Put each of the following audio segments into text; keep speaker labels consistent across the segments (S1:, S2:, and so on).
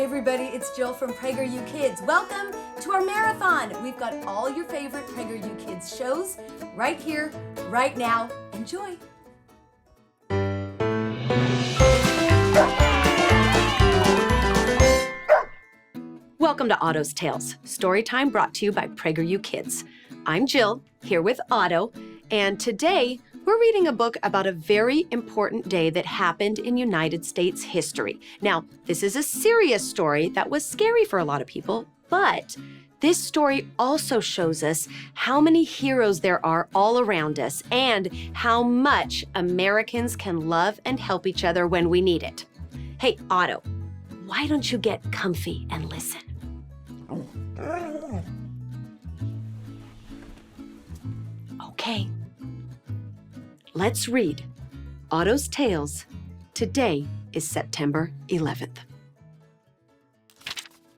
S1: Hey everybody, it's Jill from PragerU Kids. Welcome to our marathon. We've got all your favorite PragerU Kids shows right here, right now. Enjoy.
S2: Welcome to Otto's Tales, storytime brought to you by PragerU Kids. I'm Jill, here with Otto, and today we're reading a book about a very important day that happened in United States history. Now, this is a serious story that was scary for a lot of people, but this story also shows us how many heroes there are all around us and how much Americans can love and help each other when we need it. Hey, Otto, why don't you get comfy and listen? Okay. Let's read Otto's Tales. Today is September 11th.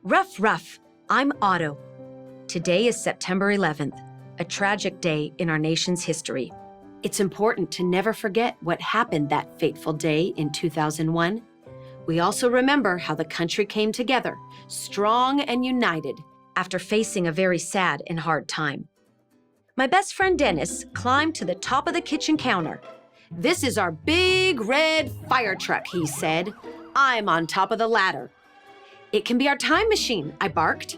S2: Rough, rough. I'm Otto. Today is September 11th, a tragic day in our nation's history. It's important to never forget what happened that fateful day in 2001. We also remember how the country came together, strong and united, after facing a very sad and hard time. My best friend Dennis climbed to the top of the kitchen counter. "This is our big red fire truck," he said. "I'm on top of the ladder." "It can be our time machine," I barked.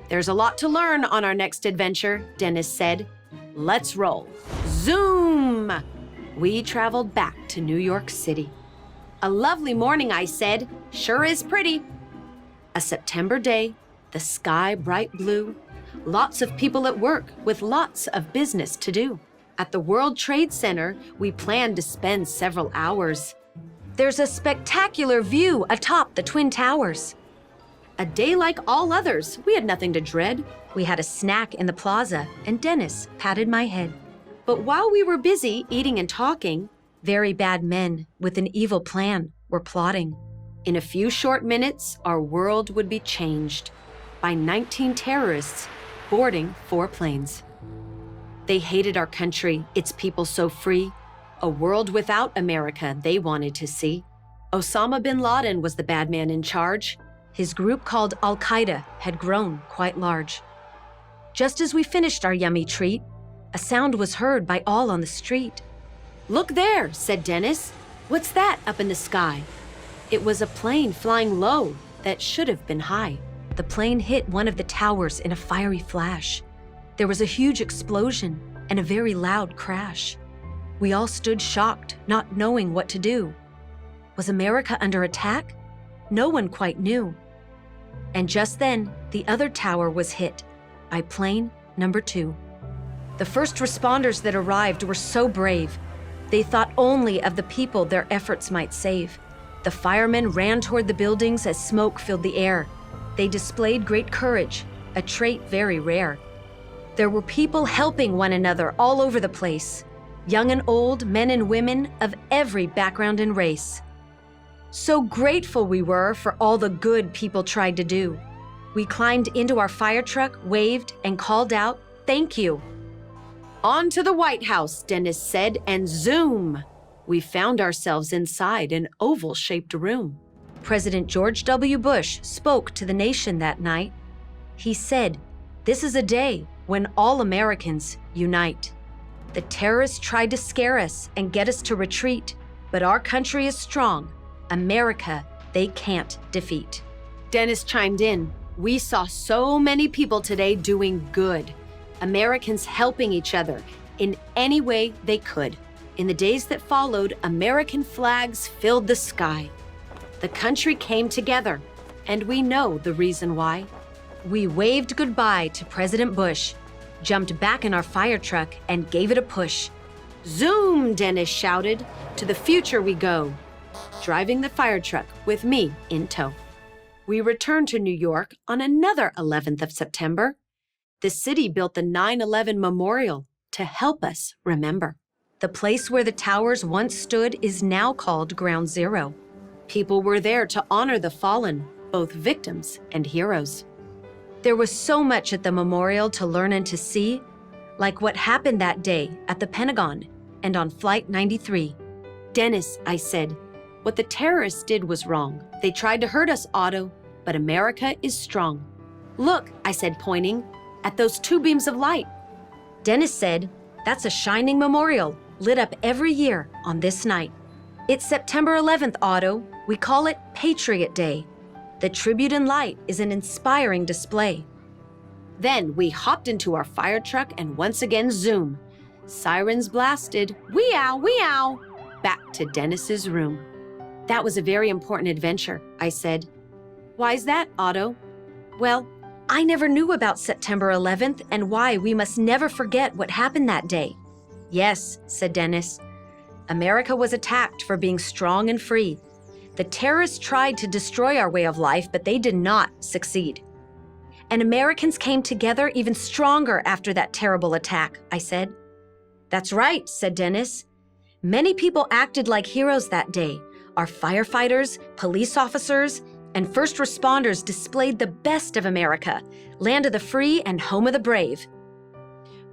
S2: "There's a lot to learn on our next adventure," Dennis said. "Let's roll." Zoom! We traveled back to New York City. "A lovely morning," I said. "Sure is pretty." A September day, the sky bright blue, lots of people at work with lots of business to do. At the World Trade Center, we planned to spend several hours. There's a spectacular view atop the Twin Towers. A day like all others, we had nothing to dread. We had a snack in the plaza, and Dennis patted my head. But while we were busy eating and talking, very bad men with an evil plan were plotting. In a few short minutes, our world would be changed by 19 terrorists boarding 4 planes. They hated our country, its people so free. A world without America they wanted to see. Osama bin Laden was the bad man in charge. His group called Al-Qaeda had grown quite large. Just as we finished our yummy treat, a sound was heard by all on the street. "Look there," said Dennis. "What's that up in the sky?" It was a plane flying low that should have been high. The plane hit one of the towers in a fiery flash. There was a huge explosion and a very loud crash. We all stood shocked, not knowing what to do. Was America under attack? No one quite knew. And just then, the other tower was hit by plane number 2. The first responders that arrived were so brave. They thought only of the people their efforts might save. The firemen ran toward the buildings as smoke filled the air. They displayed great courage, a trait very rare. There were people helping one another all over the place, young and old, men and women of every background and race. So grateful we were for all the good people tried to do. We climbed into our fire truck, waved, and called out, "Thank you." "On to the White House," Dennis said, and zoom! We found ourselves inside an oval-shaped room. President George W. Bush spoke to the nation that night. He said, "This is a day when all Americans unite. The terrorists tried to scare us and get us to retreat, but our country is strong. America, they can't defeat." Dennis chimed in. "We saw so many people today doing good. Americans helping each other in any way they could." In the days that followed, American flags filled the sky. The country came together, and we know the reason why. We waved goodbye to President Bush, jumped back in our fire truck, and gave it a push. "Zoom!" Dennis shouted. "To the future we go," driving the fire truck with me in tow. We returned to New York on another 11th of September. The city built the 9/11 Memorial to help us remember. The place where the towers once stood is now called Ground Zero. People were there to honor the fallen, both victims and heroes. There was so much at the memorial to learn and to see, like what happened that day at the Pentagon and on Flight 93. "Dennis," I said, "what the terrorists did was wrong. They tried to hurt us, Otto, but America is strong. Look, I said, pointing at those two beams of light. Dennis said, that's a shining memorial lit up every year on this night. It's September 11th, Otto. We call it Patriot Day. The tribute in light is an inspiring display. Then we hopped into our fire truck and once again zoom. Sirens blasted, wee-ow, wee-ow, back to Dennis's room. That was a very important adventure, I said. Why's that, Otto? Well, I never knew about September 11th and why we must never forget what happened that day. Yes, said Dennis. America was attacked for being strong and free. The terrorists tried to destroy our way of life, but they did not succeed. And Americans came together even stronger after that terrible attack, I said. That's right, said Dennis. Many people acted like heroes that day. Our firefighters, police officers, and first responders displayed the best of America, land of the free and home of the brave.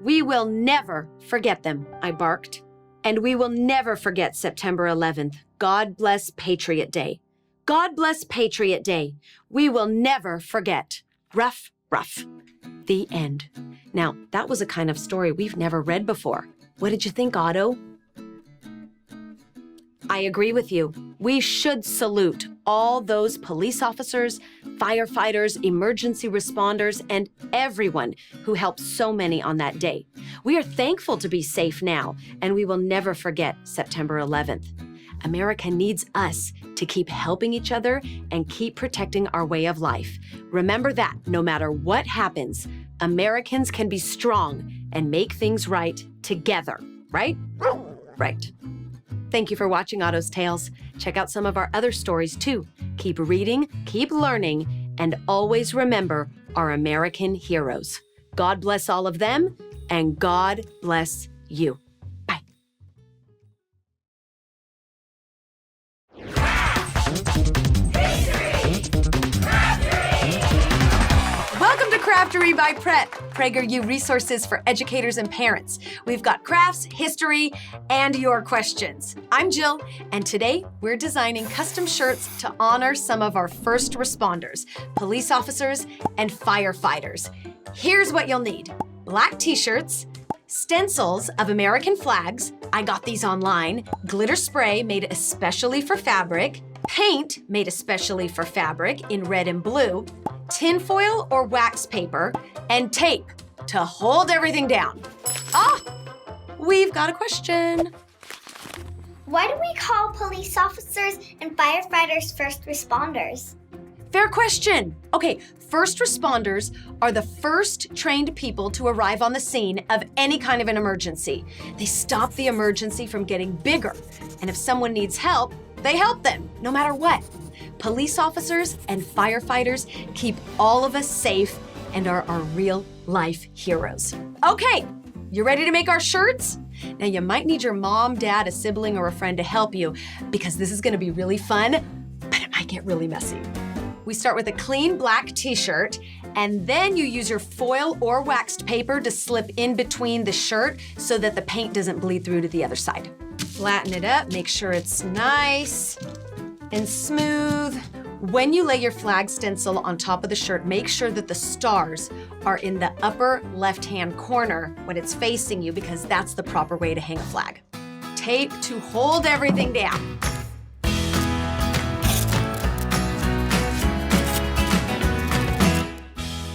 S2: We will never forget them, I barked. And we will never forget September 11th. God bless Patriot Day. God bless Patriot Day. We will never forget. Rough, rough. The end. Now, that was a kind of story we've never read before. What did you think, Otto? I agree with you. We should salute all those police officers, firefighters, emergency responders, and everyone who helped so many on that day. We are thankful to be safe now, and we will never forget September 11th. America needs us to keep helping each other and keep protecting our way of life. Remember that no matter what happens, Americans can be strong and make things right together, right? Right. Thank you for watching Otto's Tales. Check out some of our other stories too. Keep reading, keep learning, and always remember our American heroes. God bless all of them, and God bless you. Bye.
S1: Welcome to Craftery by Prep, PragerU resources for educators and parents. We've got crafts, history, and your questions. I'm Jill, and today we're designing custom shirts to honor some of our first responders, police officers, and firefighters. Here's what you'll need: black t-shirts, stencils of American flags, I got these online, glitter spray made especially for fabric, paint made especially for fabric in red and blue, tinfoil or wax paper, and tape to hold everything down. We've got a question.
S3: Why do we call police officers and firefighters first responders?
S1: Fair question. Okay, first responders are the first trained people to arrive on the scene of any kind of an emergency. They stop the emergency from getting bigger, and if someone needs help, they help them, no matter what. Police officers and firefighters keep all of us safe and are our real-life heroes. Okay, you ready to make our shirts? Now, you might need your mom, dad, a sibling, or a friend to help you because this is gonna be really fun, but it might get really messy. We start with a clean black t-shirt, and then you use your foil or waxed paper to slip in between the shirt so that the paint doesn't bleed through to the other side. Flatten it up, make sure it's nice and smooth. When you lay your flag stencil on top of the shirt, make sure that the stars are in the upper left-hand corner when it's facing you, because that's the proper way to hang a flag. Tape to hold everything down.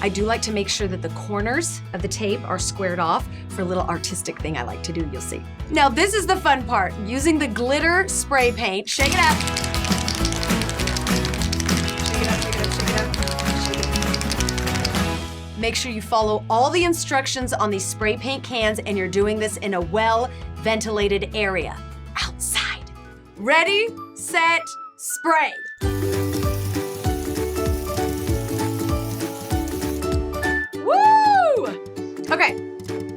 S1: I do like to make sure that the corners of the tape are squared off for a little artistic thing I like to do, you'll see. Now this is the fun part, using the glitter spray paint. Shake it up. Shake it up, shake it up, shake it up, shake it up. Make sure you follow all the instructions on these spray paint cans, and you're doing this in a well-ventilated area, outside. Ready, set, spray. Okay,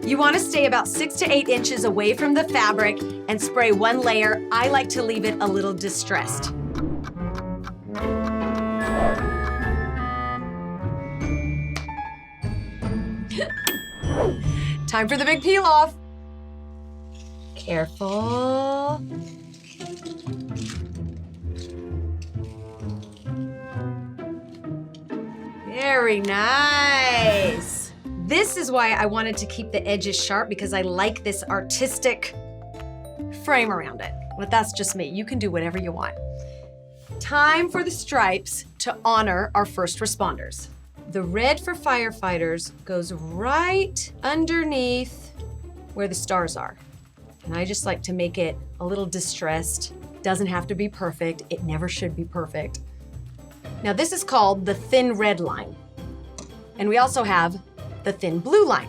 S1: you want to stay about 6 to 8 inches away from the fabric and spray one layer. I like to leave it a little distressed. Time for the big peel off. Careful.
S2: Very nice. This is why I wanted to keep the edges sharp, because I like this artistic frame around it. But that's just me. You can do whatever you want. Time for the stripes to honor our first responders. The red for firefighters goes right underneath where the stars are. And I just like to make it a little distressed. Doesn't have to be perfect. It never should be perfect. Now this is called the thin red line. And we also have the thin blue line.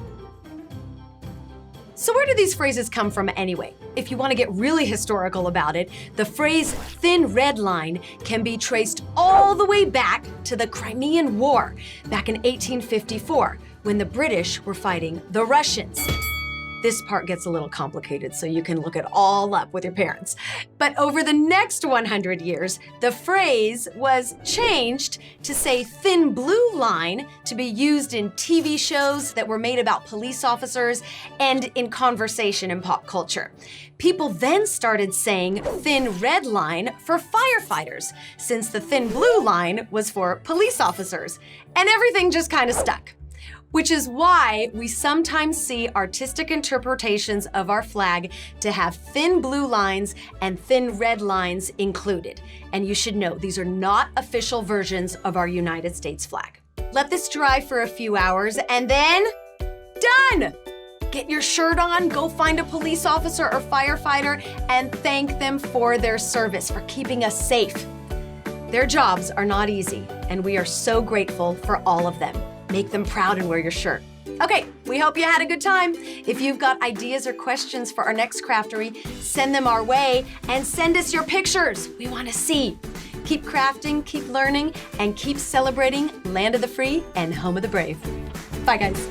S2: So where do these phrases come from anyway? If you want to get really historical about it, the phrase thin red line can be traced all the way back to the Crimean War, back in 1854, when the British were fighting the Russians. This part gets a little complicated, so you can look it all up with your parents. But over the next 100 years, the phrase was changed to say thin blue line to be used in TV shows that were made about police officers and in conversation in pop culture. People then started saying thin red line for firefighters, since the thin blue line was for police officers, and everything just kind of stuck. Which is why we sometimes see artistic interpretations of our flag to have thin blue lines and thin red lines included. And you should know, these are not official versions of our United States flag. Let this dry for a few hours and then, done! Get your shirt on, go find a police officer or firefighter and thank them for their service, for keeping us safe. Their jobs are not easy, and we are so grateful for all of them. Make them proud and wear your shirt. Okay, we hope you had a good time. If you've got ideas or questions for our next craftery, send them our way and send us your pictures. We want to see. Keep crafting, keep learning, and keep celebrating Land of the Free and Home of the Brave. Bye, guys.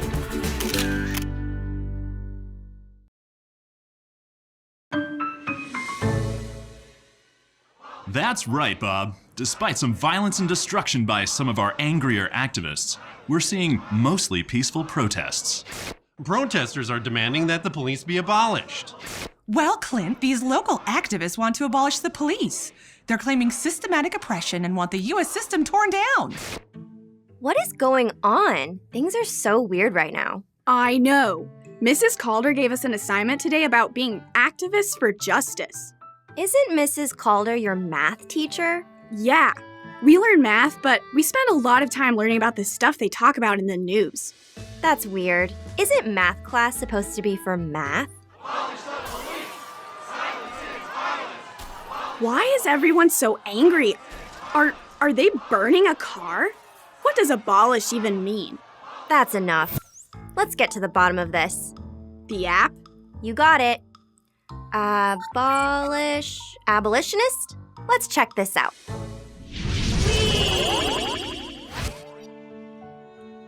S4: That's right, Bob. Despite some violence and destruction by some of our angrier activists, we're seeing mostly peaceful protests.
S5: Protesters are demanding that the police be abolished.
S6: Well, Clint, these local activists want to abolish the police. They're claiming systematic oppression and want the U.S. system torn down.
S7: What is going on? Things are so weird right now.
S8: I know. Mrs. Calder gave us an assignment today about being activists for justice.
S7: Isn't Mrs. Calder your math teacher?
S8: Yeah, we learn math, but we spend a lot of time learning about the stuff they talk about in the news.
S7: That's weird. Isn't math class supposed to be for math?
S8: Why is everyone so angry? Are they burning a car? What does abolish even mean?
S7: That's enough. Let's get to the bottom of this.
S8: The app?
S7: You got it. Abolitionist? Let's check this out.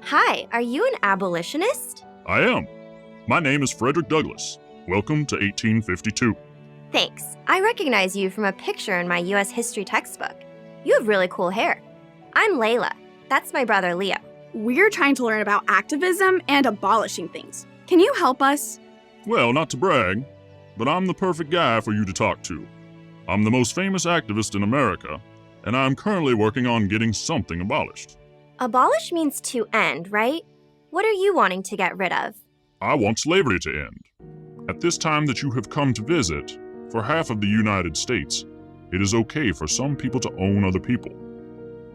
S7: Hi, are you an abolitionist?
S9: I am. My name is Frederick Douglass. Welcome to 1852.
S7: Thanks. I recognize you from a picture in my U.S. history textbook. You have really cool hair. I'm Layla. That's my brother Leo.
S8: We're trying to learn about activism and abolishing things. Can you help us?
S9: Well, not to brag, but I'm the perfect guy for you to talk to. I'm the most famous activist in America, and I'm currently working on getting something abolished.
S7: Abolish means to end, right? What are you wanting to get rid of?
S9: I want slavery to end. At this time that you have come to visit, for half of the United States, it is okay for some people to own other people,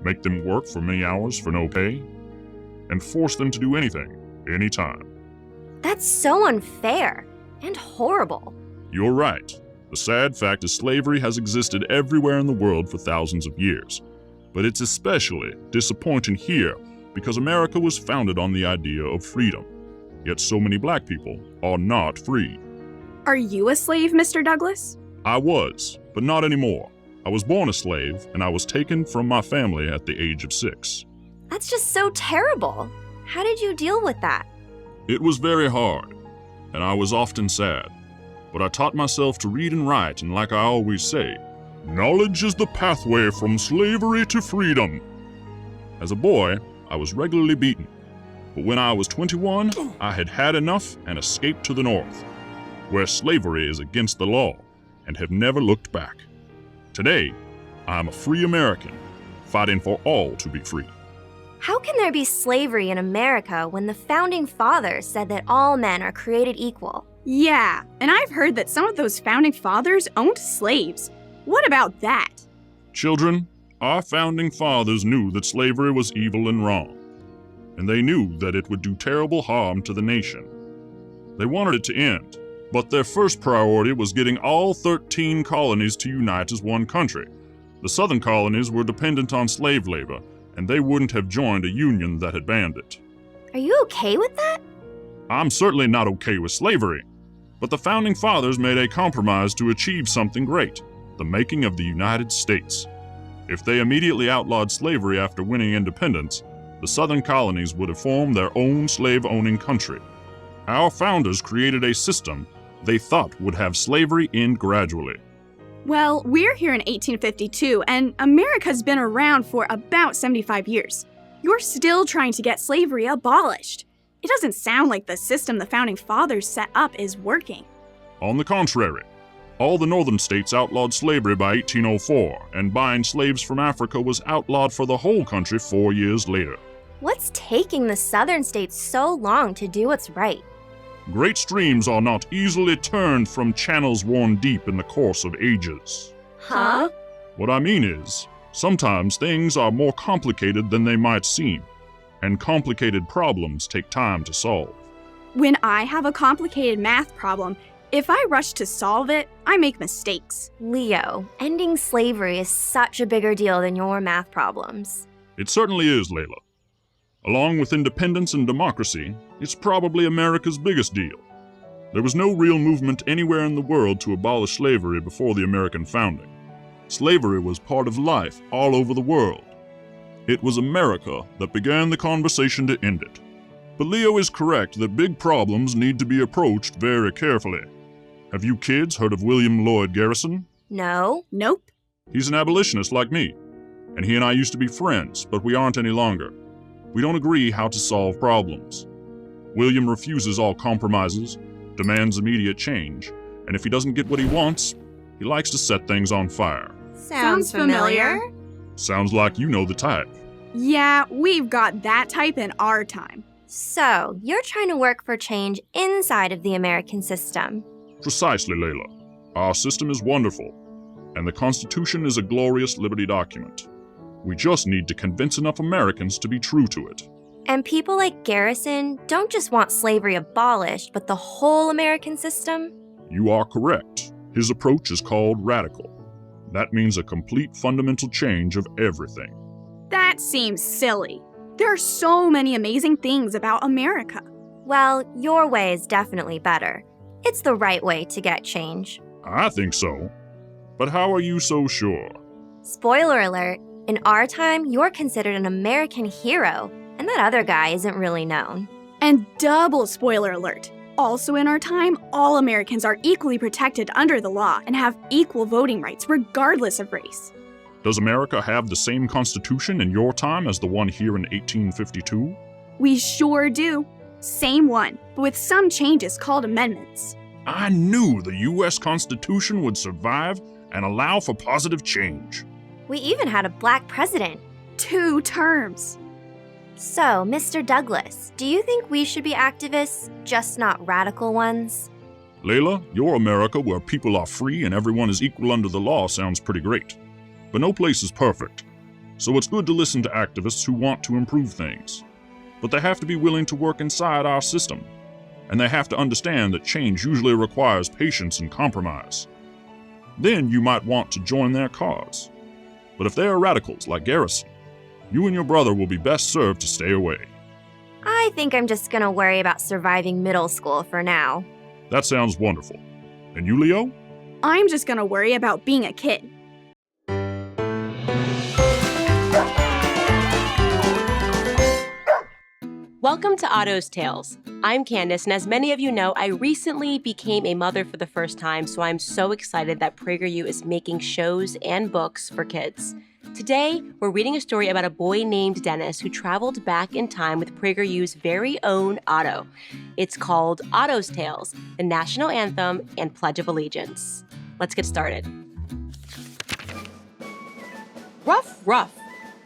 S9: make them work for many hours for no pay, and force them to do anything, anytime.
S7: That's so unfair and horrible.
S9: You're right. The sad fact is slavery has existed everywhere in the world for thousands of years. But it's especially disappointing here because America was founded on the idea of freedom. Yet so many black people are not free.
S8: Are you a slave, Mr. Douglas?
S9: I was, but not anymore. I was born a slave, and I was taken from my family at the age of 6.
S7: That's just so terrible. How did you deal with that?
S9: It was very hard, and I was often sad. But I taught myself to read and write, and like I always say, knowledge is the pathway from slavery to freedom. As a boy, I was regularly beaten. But when I was 21, I had had enough and escaped to the North, where slavery is against the law, and have never looked back. Today, I am a free American, fighting for all to be free.
S7: How can there be slavery in America when the Founding Fathers said that all men are created equal?
S8: Yeah, and I've heard that some of those founding fathers owned slaves. What about that?
S9: Children, our founding fathers knew that slavery was evil and wrong, and they knew that it would do terrible harm to the nation. They wanted it to end, but their first priority was getting all 13 colonies to unite as one country. The southern colonies were dependent on slave labor, and they wouldn't have joined a union that had banned it.
S7: Are you okay with that?
S9: I'm certainly not okay with slavery, but the Founding Fathers made a compromise to achieve something great, the making of the United States. If they immediately outlawed slavery after winning independence, the southern colonies would have formed their own slave-owning country. Our founders created a system they thought would have slavery end gradually.
S8: Well, we're here in 1852, and America's been around for about 75 years. You're still trying to get slavery abolished. It doesn't sound like the system the Founding Fathers set up is working.
S9: On the contrary, all the northern states outlawed slavery by 1804, and buying slaves from Africa was outlawed for the whole country 4 years later.
S7: What's taking the southern states so long to do what's right?
S9: Great streams are not easily turned from channels worn deep in the course of ages.
S7: Huh?
S9: What I mean is, sometimes things are more complicated than they might seem, and complicated problems take time to solve.
S8: When I have a complicated math problem, if I rush to solve it, I make mistakes.
S7: Leo, ending slavery is such a bigger deal than your math problems.
S9: It certainly is, Layla. Along with independence and democracy, it's probably America's biggest deal. There was no real movement anywhere in the world to abolish slavery before the American founding. Slavery was part of life all over the world. It was America that began the conversation to end it. But Leo is correct that big problems need to be approached very carefully. Have you kids heard of William Lloyd Garrison?
S7: No.
S8: Nope.
S9: He's an abolitionist like me, and he and I used to be friends, but we aren't any longer. We don't agree how to solve problems. William refuses all compromises, demands immediate change, and if he doesn't get what he wants, he likes to set things on fire.
S8: Sounds familiar.
S9: Sounds like you know the type.
S8: Yeah, we've got that type in our time.
S7: So, you're trying to work for change inside of the American system.
S9: Precisely, Layla. Our system is wonderful, and the Constitution is a glorious liberty document. We just need to convince enough Americans to be true to it.
S7: And people like Garrison don't just want slavery abolished, but the whole American system?
S9: You are correct. His approach is called radical. That means a complete fundamental change of everything.
S8: That seems silly. There are so many amazing things about America.
S7: Well, your way is definitely better. It's the right way to get change.
S9: I think so. But how are you so sure?
S7: Spoiler alert, in our time, you're considered an American hero, and that other guy isn't really known.
S8: And double spoiler alert. Also in our time, all Americans are equally protected under the law and have equal voting rights regardless of race.
S9: Does America have the same constitution in your time as the one here in 1852?
S8: We sure do. Same one, but with some changes called amendments.
S9: I knew the U.S. Constitution would survive and allow for positive change.
S7: We even had a black president.
S8: 2 terms.
S7: So, Mr. Douglas, do you think we should be activists, just not radical ones?
S9: Layla, your America where people are free and everyone is equal under the law sounds pretty great. But no place is perfect. So it's good to listen to activists who want to improve things. But they have to be willing to work inside our system. And they have to understand that change usually requires patience and compromise. Then you might want to join their cause. But if they are radicals like Garrison, you and your brother will be best served to stay away.
S7: I think I'm just gonna worry about surviving middle school for now.
S9: That sounds wonderful. And you, Leo?
S8: I'm just gonna worry about being a kid.
S10: Welcome to Otto's Tales. I'm Candace, and as many of you know, I recently became a mother for the first time, so I'm so excited that PragerU is making shows and books for kids. Today, we're reading a story about a boy named Dennis who traveled back in time with PragerU's very own Otto. It's called Otto's Tales, the National Anthem and Pledge of Allegiance. Let's get started. Rough, rough.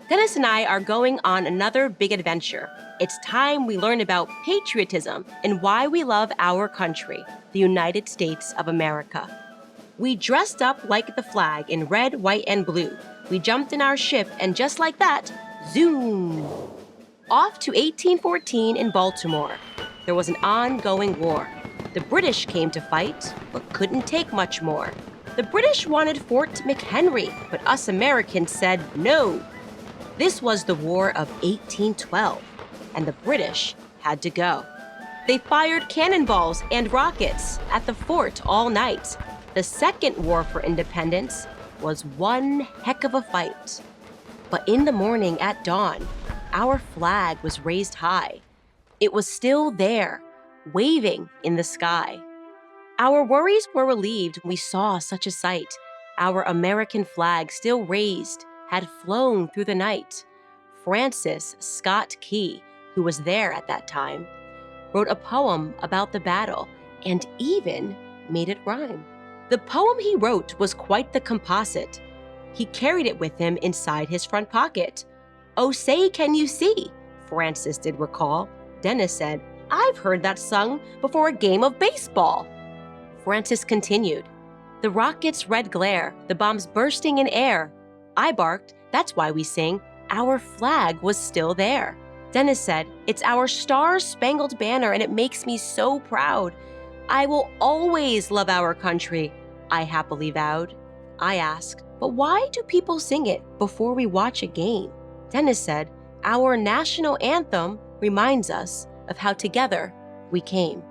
S10: Dennis and I are going on another big adventure. It's time we learn about patriotism and why we love our country, the United States of America. We dressed up like the flag in red, white, and blue. We jumped in our ship, and just like that, zoom! Off to 1814 in Baltimore. There was an ongoing war. The British came to fight, but couldn't take much more. The British wanted Fort McHenry, but us Americans said no. This was the War of 1812, and the British had to go. They fired cannonballs and rockets at the fort all night. The Second War for Independence was one heck of a fight. But in the morning at dawn, our flag was raised high. It was still there, waving in the sky. Our worries were relieved when we saw such a sight. Our American flag still raised, had flown through the night. Francis Scott Key, who was there at that time, wrote a poem about the battle and even made it rhyme. The poem he wrote was quite the composite. He carried it with him inside his front pocket. "Oh, say, can you see?" Francis did recall. Dennis said, "I've heard that sung before a game of baseball." Francis continued, "The rocket's red glare, the bombs bursting in air." I barked, "That's why we sing, our flag was still there." Dennis said, "It's our star-spangled banner and it makes me so proud. I will always love our country," I happily vowed. I asked, "But why do people sing it before we watch a game?" Dennis said, "Our national anthem reminds us of how together we came."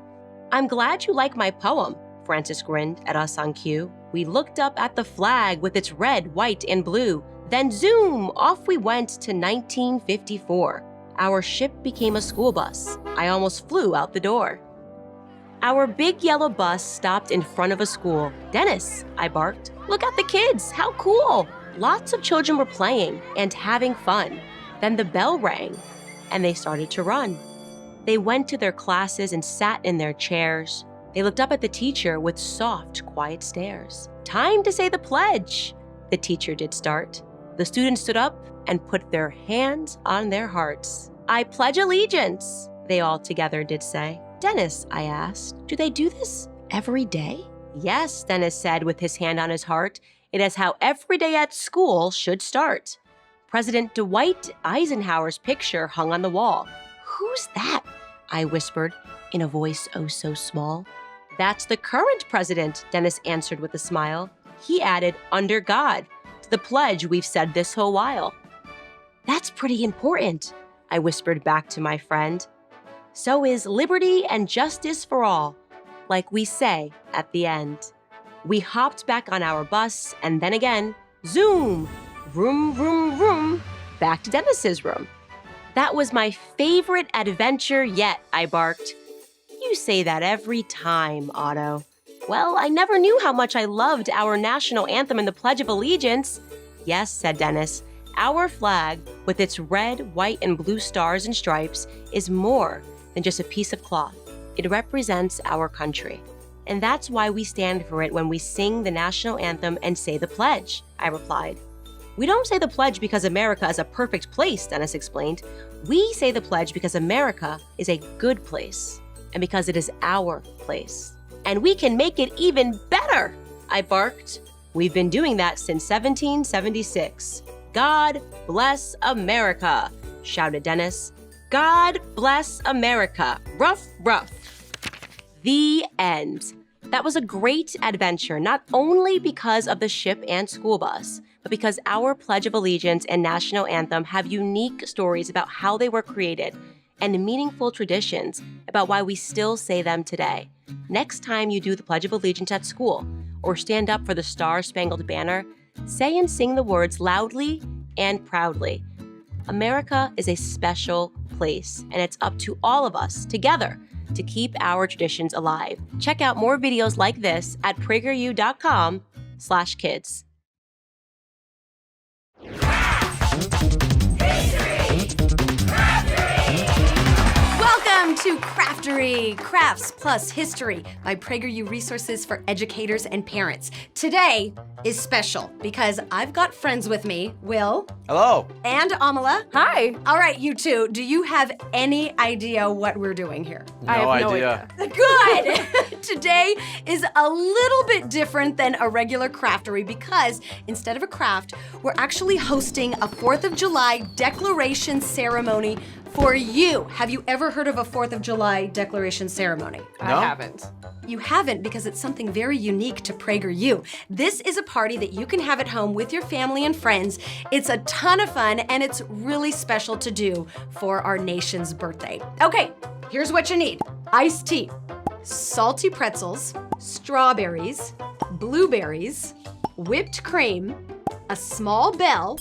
S10: "I'm glad you like my poem," Francis grinned at us on cue. We looked up at the flag with its red, white, and blue. Then zoom, off we went to 1954. Our ship became a school bus. I almost flew out the door. Our big yellow bus stopped in front of a school. "Dennis," I barked, "look at the kids, how cool!" Lots of children were playing and having fun. Then the bell rang, and they started to run. They went to their classes and sat in their chairs. They looked up at the teacher with soft, quiet stares. "Time to say the pledge," the teacher did start. The students stood up and put their hands on their hearts. "I pledge allegiance," they all together did say. "Dennis," I asked, "do they do this every day?" "Yes," Dennis said with his hand on his heart. "It is how every day at school should start." President Dwight Eisenhower's picture hung on the wall. "Who's that?" I whispered in a voice oh so small. "That's the current president," Dennis answered with a smile. He added, "Under God, to the pledge we've said this whole while." "That's pretty important," I whispered back to my friend. "So is liberty and justice for all, like we say at the end." We hopped back on our bus, and then again, zoom, vroom, vroom, vroom, back to Dennis's room. "That was my favorite adventure yet," I barked. "You say that every time, Otto." "Well, I never knew how much I loved our national anthem and the Pledge of Allegiance." "Yes," said Dennis, "our flag, with its red, white, and blue stars and stripes, is more than just a piece of cloth. It represents our country. And that's why we stand for it when we sing the national anthem and say the pledge," I replied. "We don't say the pledge because America is a perfect place," Dennis explained. "We say the pledge because America is a good place, and because it is our place. And we can make it even better," I barked. "We've been doing that since 1776. God bless America," shouted Dennis. "God bless America. Ruff, ruff." The end. That was a great adventure, not only because of the ship and school bus, but because our Pledge of Allegiance and national anthem have unique stories about how they were created and meaningful traditions about why we still say them today. Next time you do the Pledge of Allegiance at school or stand up for the Star-Spangled Banner, say and sing the words loudly and proudly. America is a special place, and it's up to all of us together to keep our traditions alive. Check out more videos like this at PragerU.com/kids.
S1: Welcome Welcome to Craftery, Crafts Plus History by PragerU Resources for Educators and Parents. Today is special because I've got friends with me, Will.
S11: Hello.
S1: And Amala.
S12: Hi.
S1: All right, you two, do you have any idea what we're doing here?
S11: I have no idea.
S1: Good! Today is a little bit different than a regular craftery because instead of a craft, we're actually hosting a 4th of July declaration ceremony for you. Have you ever heard of a 4th of July declaration ceremony?
S11: No?
S12: I haven't.
S1: You haven't because it's something very unique to PragerU. This is a party that you can have at home with your family and friends. It's a ton of fun and it's really special to do for our nation's birthday. Okay, here's what you need. Iced tea, salty pretzels, strawberries, blueberries, whipped cream, a small bell,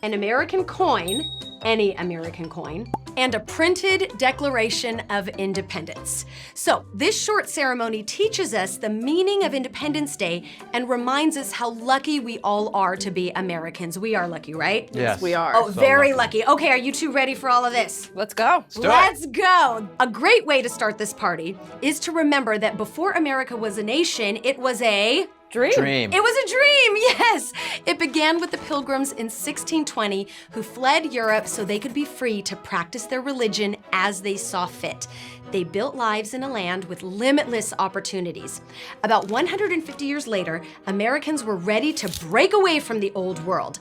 S1: an American coin, any American coin, and a printed Declaration of Independence. So this short ceremony teaches us the meaning of Independence Day and reminds us how lucky we all are to be Americans. We are lucky, right?
S11: Yes.
S12: We are.
S1: Oh, very lucky. Okay, are you two ready for all of this?
S12: Let's go.
S1: Let's go. A great way to start this party is to remember that before America was a nation, it was a
S11: Dream.
S1: It was a dream, yes! It began with the Pilgrims in 1620 who fled Europe so they could be free to practice their religion as they saw fit. They built lives in a land with limitless opportunities. About 150 years later, Americans were ready to break away from the old world.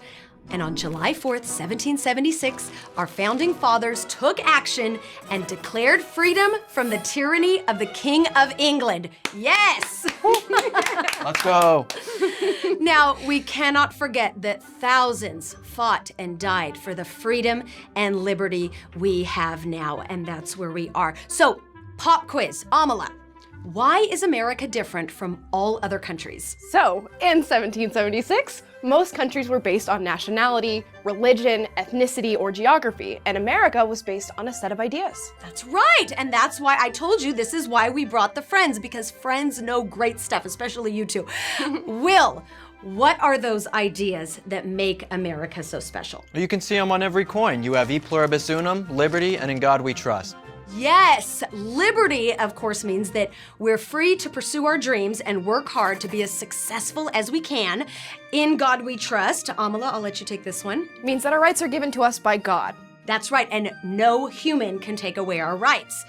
S1: And on July 4th, 1776, our founding fathers took action and declared freedom from the tyranny of the King of England. Yes!
S11: Let's go.
S1: Now, we cannot forget that thousands fought and died for the freedom and liberty we have now, and that's where we are. So, pop quiz, Amala. Why is America different from all other countries?
S12: So, in 1776, most countries were based on nationality, religion, ethnicity, or geography, and America was based on a set of ideas.
S1: That's right, and that's why I told you this is why we brought the friends, because friends know great stuff, especially you two. Will, what are those ideas that make America so special?
S11: You can see them on every coin. You have E pluribus unum, liberty, and in God we trust.
S1: Yes, liberty, of course, means that we're free to pursue our dreams and work hard to be as successful as we can. In God we trust. Amala, I'll let you take this one.
S12: It means that our rights are given to us by God.
S1: That's right, and no human can take away our rights.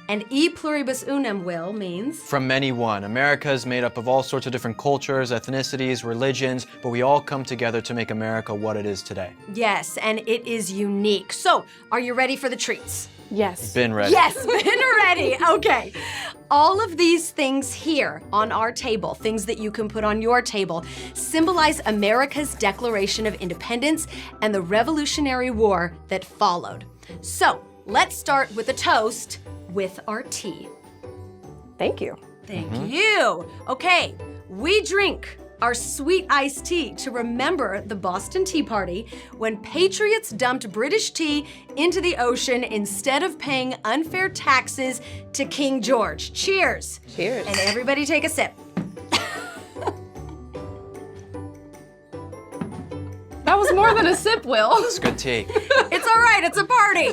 S1: And E pluribus unum, Will, means?
S11: From many one. America is made up of all sorts of different cultures, ethnicities, religions, but we all come together to make America what it is today.
S1: Yes, and it is unique. So, are you ready for the treats?
S12: Yes.
S11: Been ready.
S1: Yes, been ready. Okay. All of these things here on our table, things that you can put on your table, symbolize America's Declaration of Independence and the Revolutionary War that followed. So, let's start with a toast with our tea.
S12: Thank you.
S1: Thank you. Okay, we drink our sweet iced tea to remember the Boston Tea Party when patriots dumped British tea into the ocean instead of paying unfair taxes to King George. Cheers.
S12: Cheers.
S1: And everybody take a sip.
S12: That was more than a sip, Will.
S11: It's good tea.
S1: It's all right, it's a party.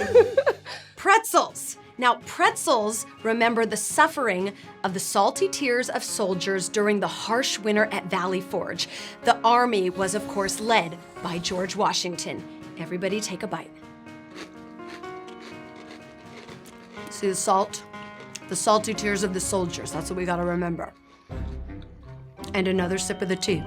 S1: Pretzels. Now, pretzels remember the suffering of the salty tears of soldiers during the harsh winter at Valley Forge. The army was, of course, led by George Washington. Everybody take a bite. See the salt? The salty tears of the soldiers. That's what we gotta remember. And another sip of the tea.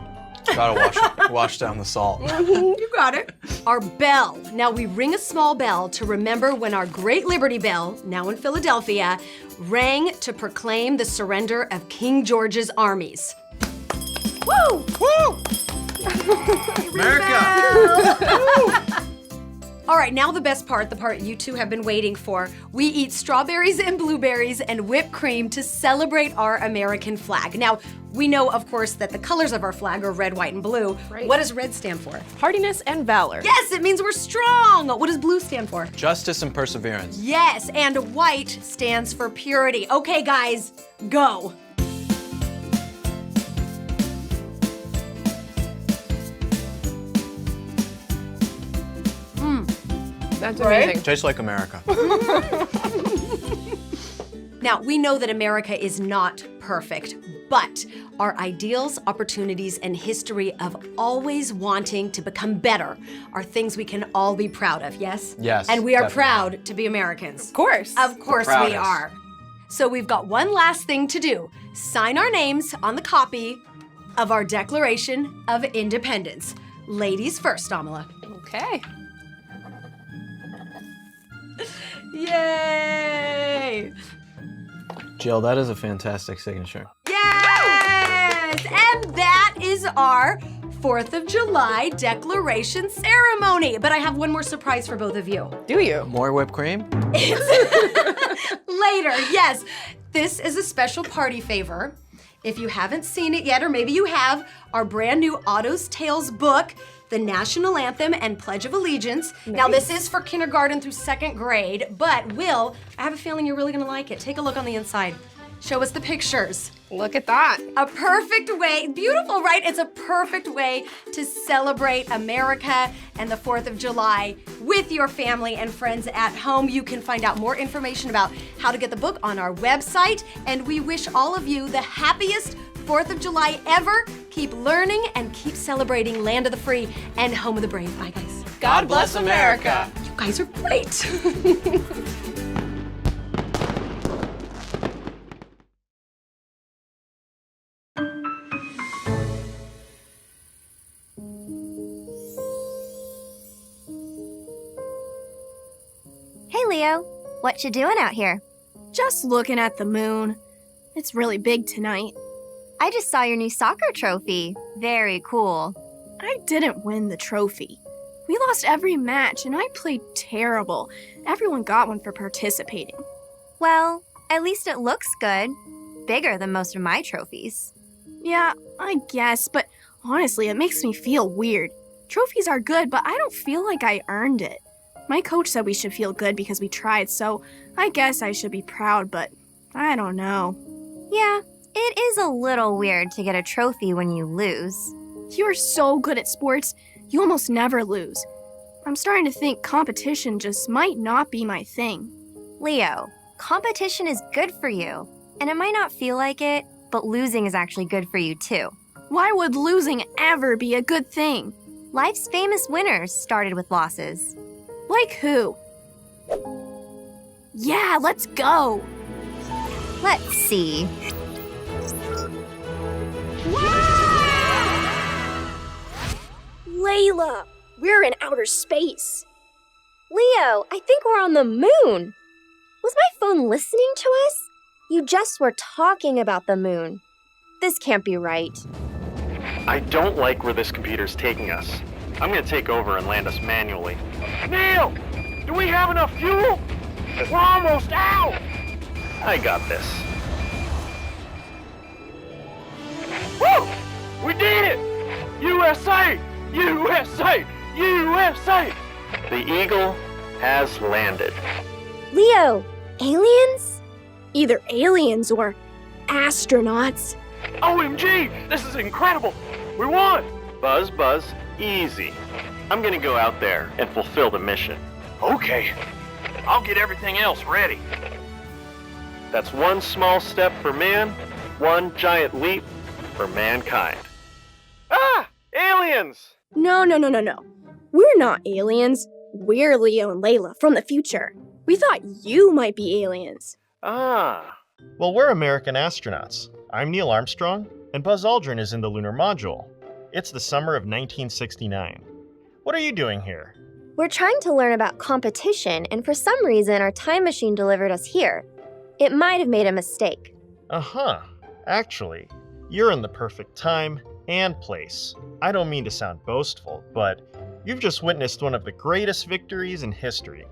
S11: Gotta wash down the salt.
S1: You got it. Our bell. Now we ring a small bell to remember when our great Liberty Bell, now in Philadelphia, rang to proclaim the surrender of King George's armies. Woo!
S11: Woo! America!
S1: All right, now the best part, the part you two have been waiting for. We eat strawberries and blueberries and whipped cream to celebrate our American flag. Now, we know, of course, that the colors of our flag are red, white, and blue.
S12: Right.
S1: What does red stand for?
S12: Hardiness and valor.
S1: Yes, it means we're strong. What does blue stand for?
S11: Justice and perseverance.
S1: Yes, and white stands for purity. Okay, guys, go.
S12: Sounds
S1: Right?
S12: amazing.
S11: Tastes like America.
S1: Now, we know that America is not perfect, but our ideals, opportunities, and history of always wanting to become better are things we can all be proud of, yes?
S11: Yes,
S1: And we are
S11: definitely.
S1: proud to be Americans.
S12: Of course.
S1: Of course we
S11: proudest.
S1: are. So we've got one last thing to do. Sign our names on the copy of our Declaration of Independence. Ladies first, Amala.
S12: Okay.
S1: Yay!
S11: Jill, that is a fantastic signature.
S1: Yes! And that is our 4th of July declaration ceremony. But I have one more surprise for both of you.
S12: Do you?
S11: More whipped cream?
S1: Later, yes. This is a special party favor. If you haven't seen it yet, or maybe you have, our brand new Otto's Tales book, the National Anthem and Pledge of Allegiance. Now, this is for kindergarten through 2nd grade, but Will, I have a feeling you're really gonna like it. Take a look on the inside. Show us the pictures.
S12: Look at that.
S1: A perfect way, beautiful, right? It's a perfect way to celebrate America and the 4th of July with your family and friends at home. You can find out more information about how to get the book on our website. And we wish all of you the happiest 4th of July ever. Keep learning and keep celebrating land of the free and home of the brave. Bye, guys.
S12: God bless America.
S1: You guys are great.
S7: Hey, Leo. What you doing out here?
S8: Just looking at the moon. It's really big tonight.
S7: I just saw your new soccer trophy. Very cool.
S8: I didn't win the trophy. We lost every match and I played terrible. Everyone got one for participating.
S7: Well, at least it looks good. Bigger than most of my trophies.
S8: Yeah, I guess, but honestly, it makes me feel weird. Trophies are good, but I don't feel like I earned it. My coach said we should feel good because we tried, so I guess I should be proud, but I don't know.
S7: Yeah, it is a little weird to get a trophy when you lose.
S8: You are so good at sports, you almost never lose. I'm starting to think competition just might not be my thing.
S7: Leo, competition is good for you, and it might not feel like it, but losing is actually good for you too.
S8: Why would losing ever be a good thing?
S7: Life's famous winners started with losses.
S8: Like who? Yeah, let's go!
S7: Let's see.
S8: Layla, we're in outer space.
S7: Leo, I think we're on the moon. Was my phone listening to us? You just were talking about the moon. This can't be right.
S13: I don't like where this computer's taking us. I'm gonna take over and land us manually. Neil! Do we have enough fuel? We're almost out! I got this. Woo! We did it! USA! USA! USA! The Eagle has landed.
S7: Leo, aliens?
S8: Either aliens or astronauts.
S13: OMG! This is incredible! We won! Buzz, buzz, easy. I'm gonna go out there and fulfill the mission. Okay. I'll get everything else ready. That's one small step for man, one giant leap for mankind. Ah! Aliens!
S8: No. We're not aliens. We're Leo and Layla from the future. We thought you might be aliens.
S13: Ah.
S14: Well, we're American astronauts. I'm Neil Armstrong, and Buzz Aldrin is in the lunar module. It's the summer of 1969. What are you doing here?
S7: We're trying to learn about competition, and for some reason, our time machine delivered us here. It might have made a mistake.
S14: Uh-huh. Actually, you're in the perfect time and place. I don't mean to sound boastful, but you've just witnessed one of the greatest victories in history.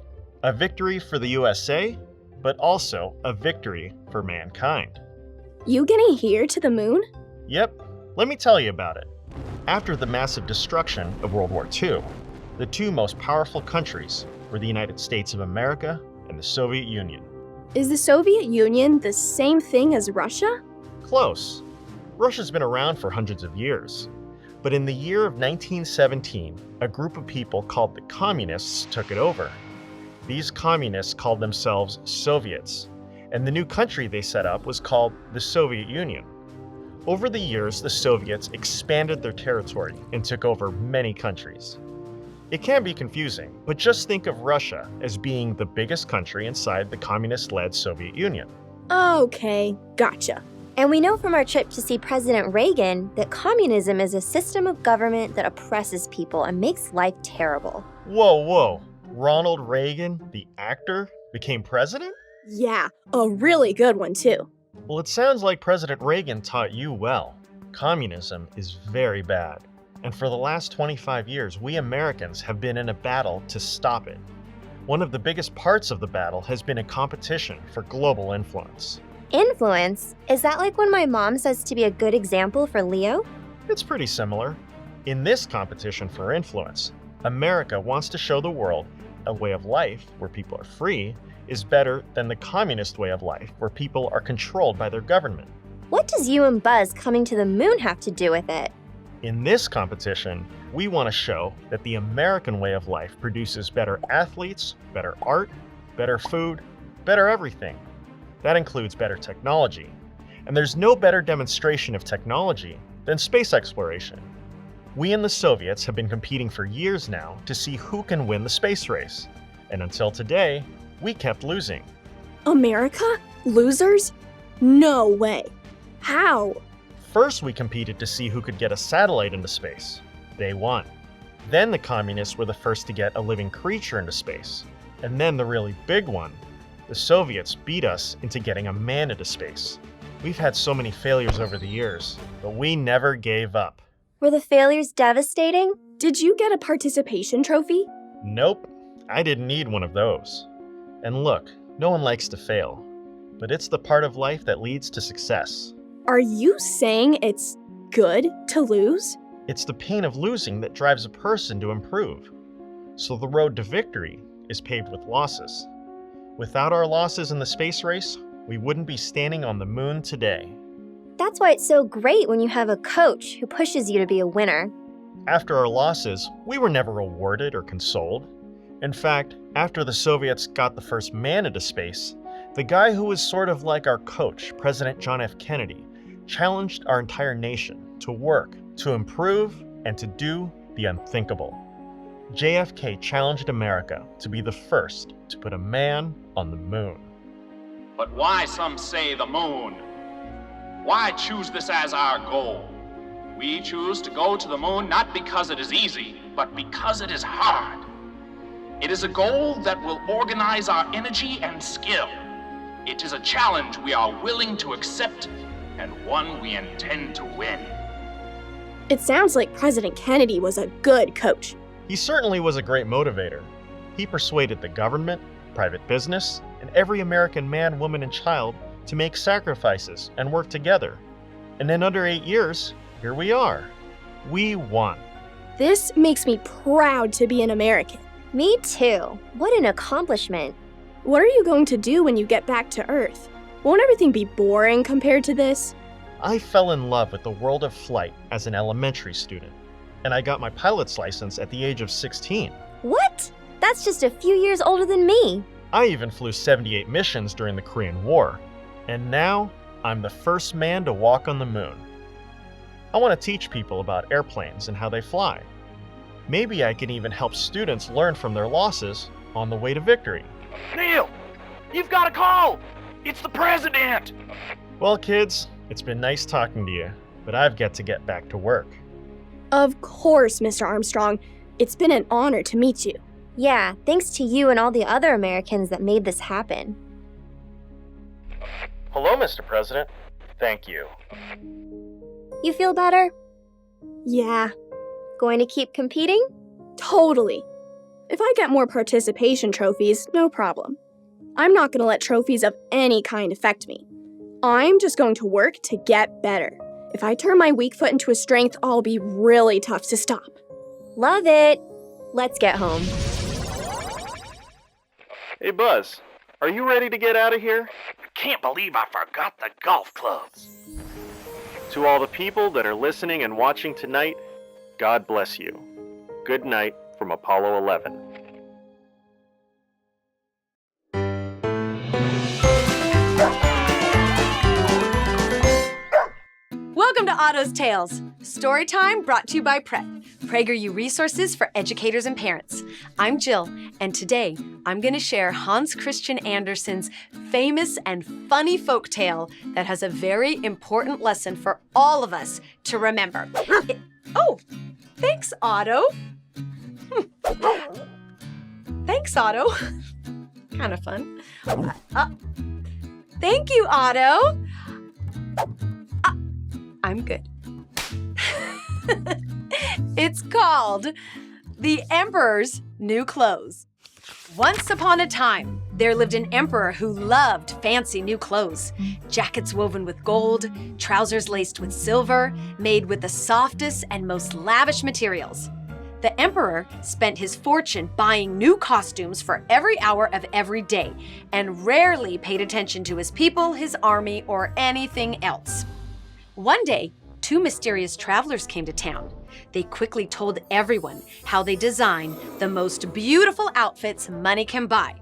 S14: A victory for the USA, but also a victory for mankind.
S8: You getting here to the moon?
S14: Yep, let me tell you about it. After the massive destruction of World War II, the two most powerful countries were the United States of America and the Soviet Union.
S8: Is the Soviet Union the same thing as Russia?
S14: Close. Russia's been around for hundreds of years. But in the year of 1917, a group of people called the Communists took it over. These communists called themselves Soviets, and the new country they set up was called the Soviet Union. Over the years, the Soviets expanded their territory and took over many countries. It can be confusing, but just think of Russia as being the biggest country inside the communist-led Soviet Union.
S7: Okay, gotcha. And we know from our trip to see President Reagan that communism is a system of government that oppresses people and makes life terrible.
S14: Whoa. Ronald Reagan, the actor, became president?
S8: Yeah, a really good one, too.
S14: Well, it sounds like President Reagan taught you well. Communism is very bad. And for the last 25 years, we Americans have been in a battle to stop it. One of the biggest parts of the battle has been a competition for global influence.
S7: Influence? Is that like when my mom says to be a good example for Leo?
S14: It's pretty similar. In this competition for influence, America wants to show the world a way of life where people are free is better than the communist way of life where people are controlled by their government.
S7: What does you and Buzz coming to the moon have to do with it?
S14: In this competition, we want to show that the American way of life produces better athletes, better art, better food, better everything. That includes better technology. And there's no better demonstration of technology than space exploration. We and the Soviets have been competing for years now to see who can win the space race. And until today, we kept losing.
S8: America? Losers? No way. How?
S14: First, we competed to see who could get a satellite into space. They won. Then the communists were the first to get a living creature into space. And then the really big one, the Soviets beat us into getting a man into space. We've had so many failures over the years, but we never gave up.
S7: Were the failures devastating?
S8: Did you get a participation trophy?
S14: Nope, I didn't need one of those. And look, no one likes to fail, but it's the part of life that leads to success.
S8: Are you saying it's good to lose?
S14: It's the pain of losing that drives a person to improve. So the road to victory is paved with losses. Without our losses in the space race, we wouldn't be standing on the moon today.
S7: That's why it's so great when you have a coach who pushes you to be a winner.
S14: After our losses, we were never rewarded or consoled. In fact, after the Soviets got the first man into space, the guy who was sort of like our coach, President John F. Kennedy, challenged our entire nation to work, to improve, and to do the unthinkable. JFK challenged America to be the first to put a man on the moon.
S15: But why, some say, the moon? Why choose this as our goal? We choose to go to the moon not because it is easy, but because it is hard. It is a goal that will organize our energy and skill. It is a challenge we are willing to accept and one we intend to win.
S8: It sounds like President Kennedy was a good coach.
S14: He certainly was a great motivator. He persuaded the government, private business, and every American man, woman, and child to make sacrifices and work together. And in under 8 years, here we are. We won.
S8: This makes me proud to be an American.
S7: Me too. What an accomplishment.
S8: What are you going to do when you get back to Earth? Won't everything be boring compared to this?
S14: I fell in love with the world of flight as an elementary student, and I got my pilot's license at the age of 16.
S7: What? That's just a few years older than me.
S14: I even flew 78 missions during the Korean War, and now I'm the first man to walk on the moon. I want to teach people about airplanes and how they fly. Maybe I can even help students learn from their losses on the way to victory.
S13: Neil, you've got a call! It's the president!
S14: Well, kids, it's been nice talking to you, but I've got to get back to work.
S8: Of course, Mr. Armstrong. It's been an honor to meet you.
S7: Yeah, thanks to you and all the other Americans that made this happen.
S14: Hello, Mr. President. Thank you.
S7: You feel better?
S8: Yeah.
S7: Going to keep competing?
S8: Totally. If I get more participation trophies, no problem. I'm not going to let trophies of any kind affect me. I'm just going to work to get better. If I turn my weak foot into a strength, I'll be really tough to stop.
S7: Love it. Let's get home.
S13: Hey, Buzz, are you ready to get out of here? I can't believe I forgot the golf clubs. To all the people that are listening and watching tonight, God bless you. Good night from Apollo 11.
S1: Otto's Tales. Story time brought to you by PrEP, PragerU resources for educators and parents. I'm Jill, and today I'm going to share Hans Christian Andersen's famous and funny folktale that has a very important lesson for all of us to remember. Oh, thanks, Otto. Thanks, Otto. Kind of fun. Thank you, Otto. I'm good. It's called The Emperor's New Clothes. Once upon a time, there lived an emperor who loved fancy new clothes. Jackets woven with gold, trousers laced with silver, made with the softest and most lavish materials. The emperor spent his fortune buying new costumes for every hour of every day and rarely paid attention to his people, his army, or anything else. One day, two mysterious travelers came to town. They quickly told everyone how they design the most beautiful outfits money can buy.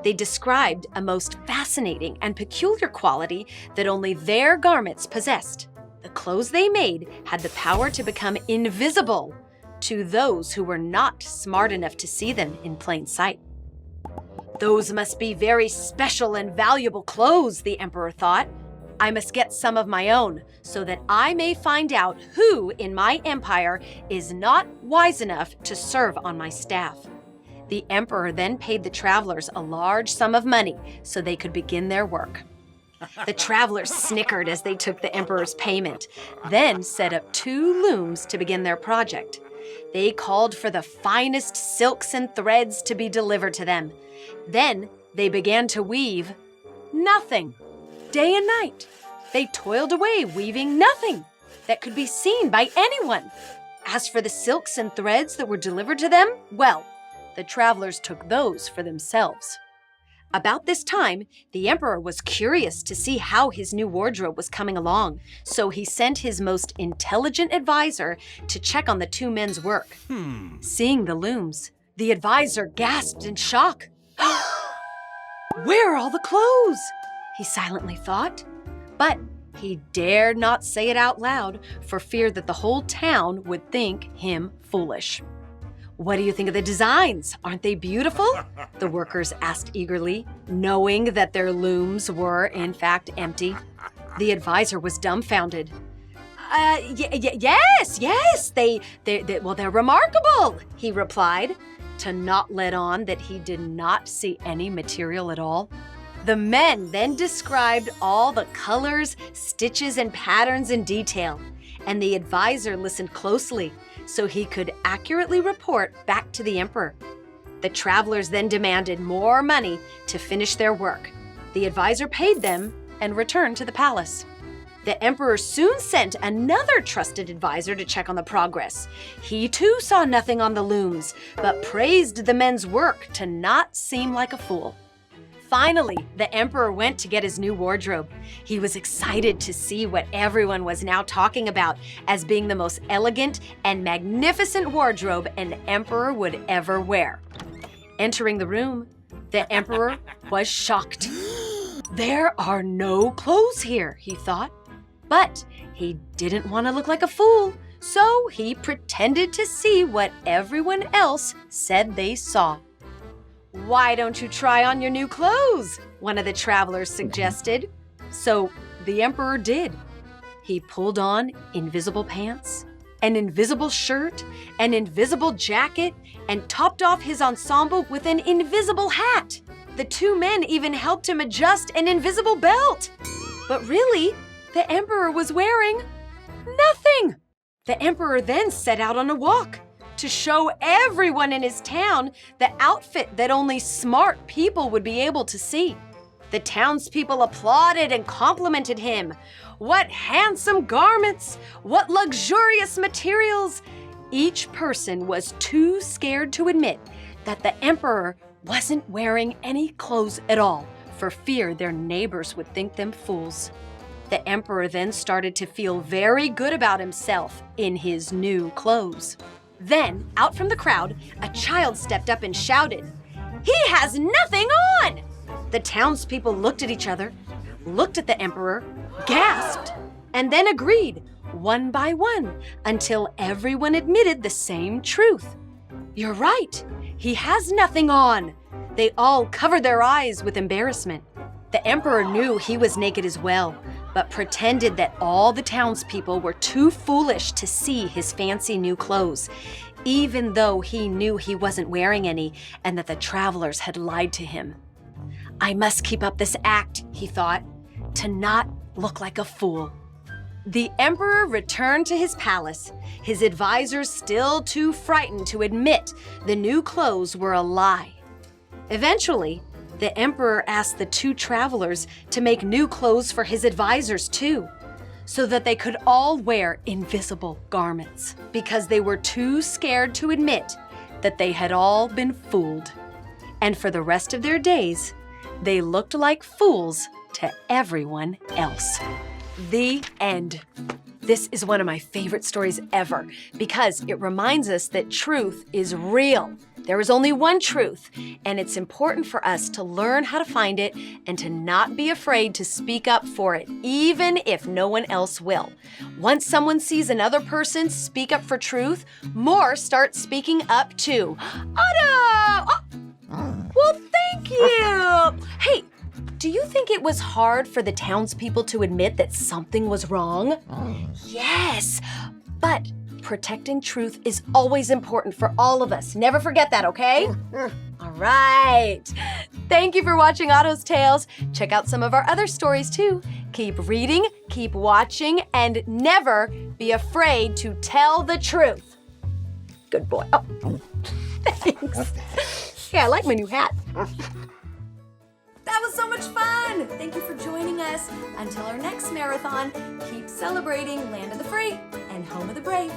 S1: They described a most fascinating and peculiar quality that only their garments possessed. The clothes they made had the power to become invisible to those who were not smart enough to see them in plain sight. Those must be very special and valuable clothes, the emperor thought. I must get some of my own so that I may find out who in my empire is not wise enough to serve on my staff. The emperor then paid the travelers a large sum of money so they could begin their work. The travelers snickered as they took the emperor's payment, then set up 2 looms to begin their project. They called for the finest silks and threads to be delivered to them. Then they began to weave nothing. Day and night, they toiled away weaving nothing that could be seen by anyone. As for the silks and threads that were delivered to them, well, the travelers took those for themselves. About this time, the emperor was curious to see how his new wardrobe was coming along, so he sent his most intelligent advisor to check on the 2 men's work. Seeing the looms, the advisor gasped in shock. Where are all the clothes? He silently thought, but he dared not say it out loud for fear that the whole town would think him foolish. What do you think of the designs? Aren't they beautiful? The workers asked eagerly, knowing that their looms were, in fact, empty. The advisor was dumbfounded. Yes, they're remarkable, he replied, to not let on that he did not see any material at all. The men then described all the colors, stitches, and patterns in detail, and the advisor listened closely so he could accurately report back to the emperor. The travelers then demanded more money to finish their work. The advisor paid them and returned to the palace. The emperor soon sent another trusted advisor to check on the progress. He too saw nothing on the looms, but praised the men's work to not seem like a fool. Finally, the emperor went to get his new wardrobe. He was excited to see what everyone was now talking about as being the most elegant and magnificent wardrobe an emperor would ever wear. Entering the room, the emperor was shocked. There are no clothes here, he thought. But he didn't want to look like a fool, so he pretended to see what everyone else said they saw. Why don't you try on your new clothes? One of the travelers suggested. So the emperor did. He pulled on invisible pants, an invisible shirt, an invisible jacket, and topped off his ensemble with an invisible hat. The 2 men even helped him adjust an invisible belt. But really, the emperor was wearing nothing. The emperor then set out on a walk to show everyone in his town the outfit that only smart people would be able to see. The townspeople applauded and complimented him. What handsome garments! What luxurious materials! Each person was too scared to admit that the emperor wasn't wearing any clothes at all for fear their neighbors would think them fools. The emperor then started to feel very good about himself in his new clothes. Then, out from the crowd, a child stepped up and shouted, "He has nothing on!" The townspeople looked at each other, looked at the emperor, gasped, and then agreed. one by one, until everyone admitted the same truth. You're right, he has nothing on. They all covered their eyes with embarrassment. The emperor knew he was naked as well, but pretended that all the townspeople were too foolish to see his fancy new clothes, even though he knew he wasn't wearing any and that the travelers had lied to him. I must keep up this act, he thought, to not look like a fool. The emperor returned to his palace, his advisors still too frightened to admit the new clothes were a lie. Eventually, the emperor asked the two travelers to make new clothes for his advisors too, so that they could all wear invisible garments, because they were too scared to admit that they had all been fooled. And for the rest of their days, they looked like fools to everyone else. The end. This is one of my favorite stories ever because it reminds us that truth is real. There is only one truth, and it's important for us to learn how to find it and to not be afraid to speak up for it, even if no one else will. Once someone sees another person speak up for truth, more start speaking up too. Otto! Oh, well, thank you! Hey, do you think it was hard for the townspeople to admit that something was wrong? Yes, but protecting truth is always important for all of us. Never forget that, okay? All right. Thank you for watching Otto's Tales. Check out some of our other stories too. Keep reading, keep watching, and never be afraid to tell the truth. Good boy. Oh, thanks. Yeah, I like my new hat. That was so much fun! Thank you for joining us. Until our next marathon, keep celebrating Land of the Free and Home of the Brave.